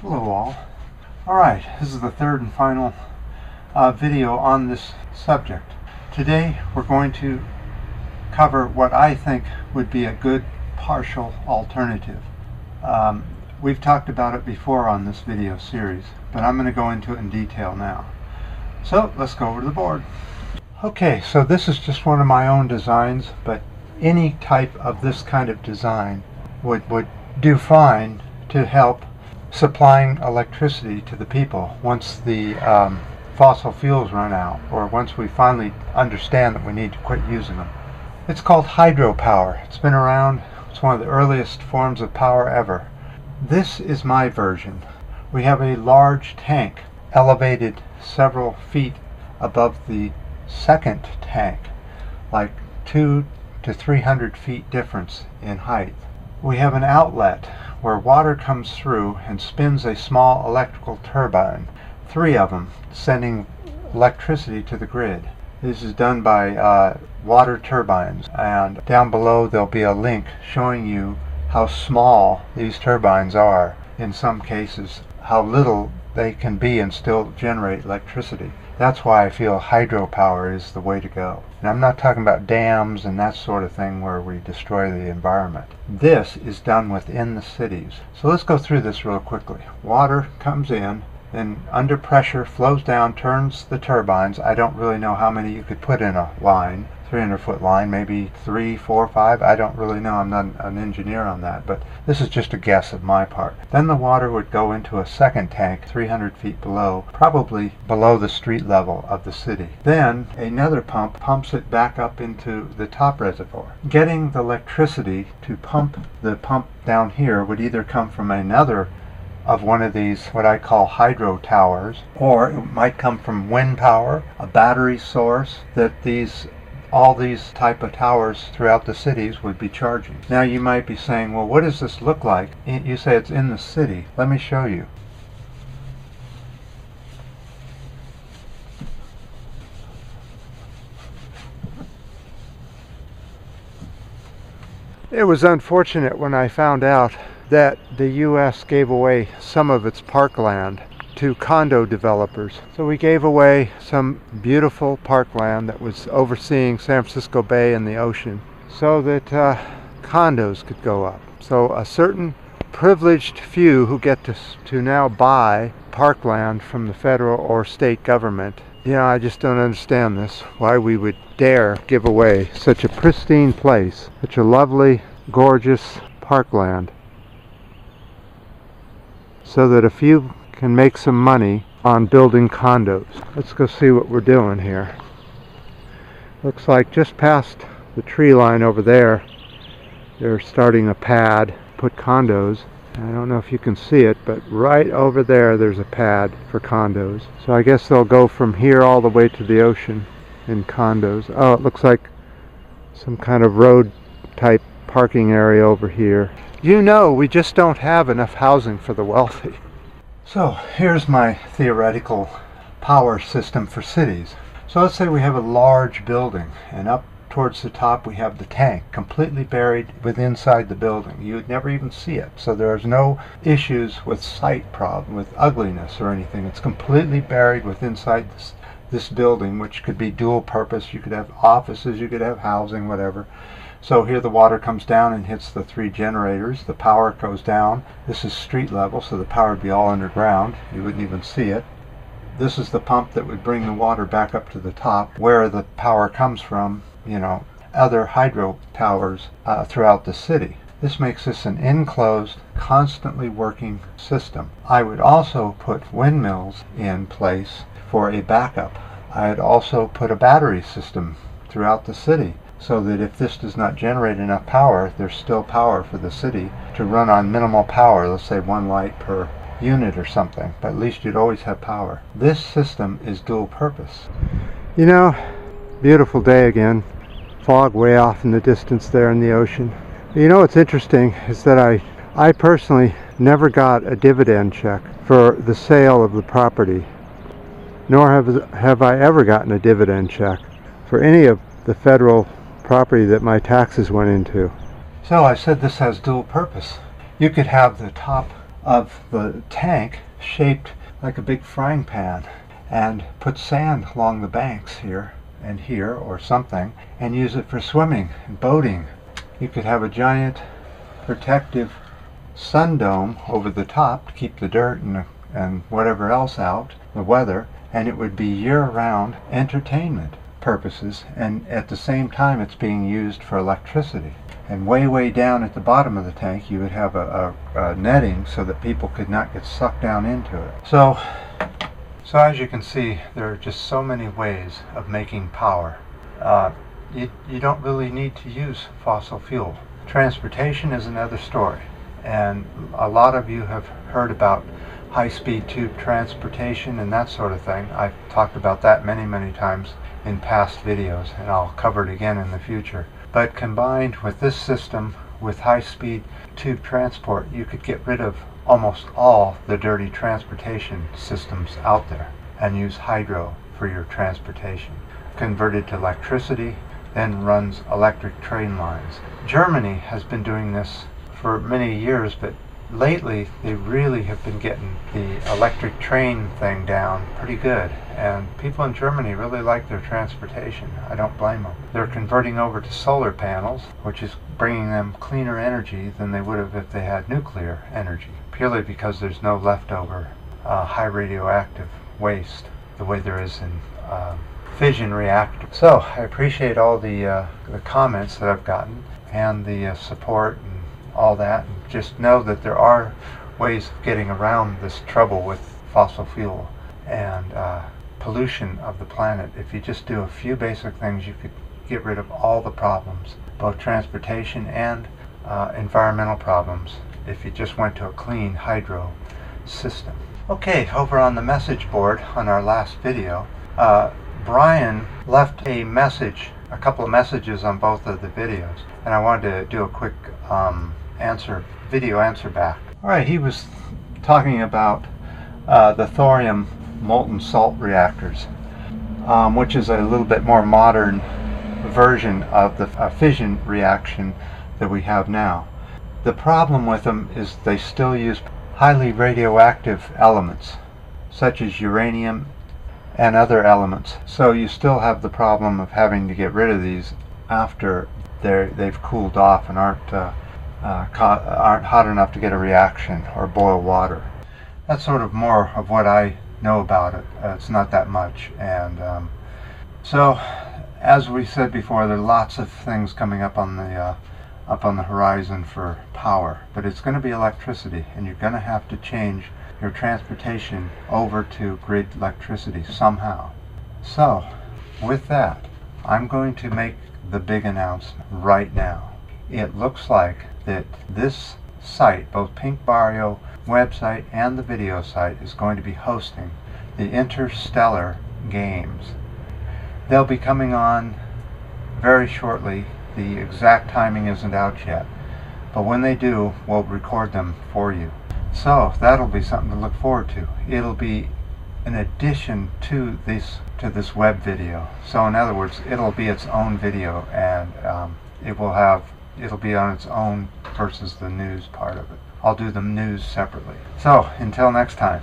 Hello all. Alright, this is the third and final video on this subject. Today we're going to cover what I think would be a good partial alternative. We've talked about it before on this video series, but I'm going to go into it in detail now. So let's go over to the board. Okay, so this is just one of my own designs, but any type of this kind of design would do fine to help supplying electricity to the people once the fossil fuels run out, or once we finally understand that we need to quit using them. It's called hydropower. It's been around. It's one of the earliest forms of power ever. This is my version. We have a large tank elevated several feet above the second tank, like 200 to 300 feet difference in height. We have an outlet where water comes through and spins a small electrical turbine, 3 of them, sending electricity to the grid. This is done by water turbines, and down below there'll be a link showing you how small these turbines are. In some cases, how little they can be and still generate electricity. That's why I feel hydropower is the way to go. And I'm not talking about dams and that sort of thing where we destroy the environment. This is done within the cities. So let's go through this real quickly. Water comes in, then under pressure flows down, turns the turbines. I don't really know how many you could put in a line, 300-foot line, maybe 3, 4, 5. I don't really know. I'm not an engineer on that, but this is just a guess of my part. Then the water would go into a second tank 300 feet below, probably below the street level of the city. Then another pump pumps it back up into the top reservoir. Getting the electricity to pump the pump down here would either come from another of one of these, what I call hydro towers, or it might come from wind power, a battery source that all these type of towers throughout the cities would be charging. Now you might be saying, well, what does this look like? You say it's in the city. Let me show you. It was unfortunate when I found out that the U.S. gave away some of its parkland to condo developers. So we gave away some beautiful parkland that was overseeing San Francisco Bay and the ocean so that condos could go up. So a certain privileged few who get to now buy parkland from the federal or state government. I just don't understand this, why we would dare give away such a pristine place, such a lovely, gorgeous parkland, so that a few can make some money on building condos. Let's go see what we're doing here. Looks like just past the tree line over there, they're starting a pad, put condos. I don't know if you can see it, but right over there's a pad for condos. So I guess they'll go from here all the way to the ocean in condos. Oh, it looks like some kind of road type parking area over here. We just don't have enough housing for the wealthy. So here's my theoretical power system for cities. So let's say we have a large building, and up towards the top we have the tank completely buried inside the building. You would never even see it. So there's no issues with sight problem, with ugliness or anything. It's completely buried inside this building, which could be dual purpose. You could have offices, you could have housing, whatever. So here the water comes down and hits the 3 generators. The power goes down. This is street level, so the power would be all underground. You wouldn't even see it. This is the pump that would bring the water back up to the top, where the power comes from, other hydro towers throughout the city. This makes this an enclosed, constantly working system. I would also put windmills in place for a backup. I'd also put a battery system throughout the city, so that if this does not generate enough power, there's still power for the city to run on minimal power, let's say 1 light per unit or something, but at least you'd always have power. This system is dual purpose. Beautiful day again. Fog way off in the distance there in the ocean. What's interesting is that I personally never got a dividend check for the sale of the property, nor have I ever gotten a dividend check for any of the federal property that my taxes went into. So I said this has dual purpose. You could have the top of the tank shaped like a big frying pan and put sand along the banks here and here or something and use it for swimming and boating. You could have a giant protective sun dome over the top to keep the dirt and whatever else out, the weather, and it would be year-round entertainment purposes, and at the same time it's being used for electricity. And way down at the bottom of the tank you would have a netting so that people could not get sucked down into it. So as you can see, there are just so many ways of making power. You don't really need to use fossil fuel. Transportation is another story, and a lot of you have heard about high-speed tube transportation and that sort of thing. I've talked about that many times in past videos, and I'll cover it again in the future. But combined with this system with high-speed tube transport, you could get rid of almost all the dirty transportation systems out there and use hydro for your transportation. Converted to electricity, then runs electric train lines. Germany has been doing this for many years, but lately they really have been getting the electric train thing down pretty good, and people in Germany really like their transportation. I don't blame them. They're converting over to solar panels, which is bringing them cleaner energy than they would have if they had nuclear energy, purely because there's no leftover high radioactive waste the way there is in fission reactors. So I appreciate all the comments that I've gotten and the support and all that, and just know that there are ways of getting around this trouble with fossil fuel and pollution of the planet. If you just do a few basic things, you could get rid of all the problems, both transportation and environmental problems, if you just went to a clean hydro system. Okay, over on the message board on our last video, Brian left a message, a couple of messages on both of the videos, and I wanted to do a quick video answer back. Alright, he was talking about the thorium molten salt reactors, which is a little bit more modern version of the fission reaction that we have now. The problem with them is they still use highly radioactive elements, such as uranium and other elements. So you still have the problem of having to get rid of these after they've cooled off and aren't hot enough to get a reaction or boil water. That's sort of more of what I know about it. It's not that much, and so as we said before, there are lots of things coming up on the horizon for power, but it's going to be electricity, and you're going to have to change your transportation over to grid electricity somehow. So with that, I'm going to make the big announcement right now. It looks like that this site, both Pink Barrio website and the video site, is going to be hosting the Interstellar Games. They'll be coming on very shortly. The exact timing isn't out yet, but when they do, we'll record them for you. So that'll be something to look forward to. It'll be in addition to this web video. So in other words, it'll be its own video, and it'll be on its own versus the news part of it. I'll do the news separately. So until next time.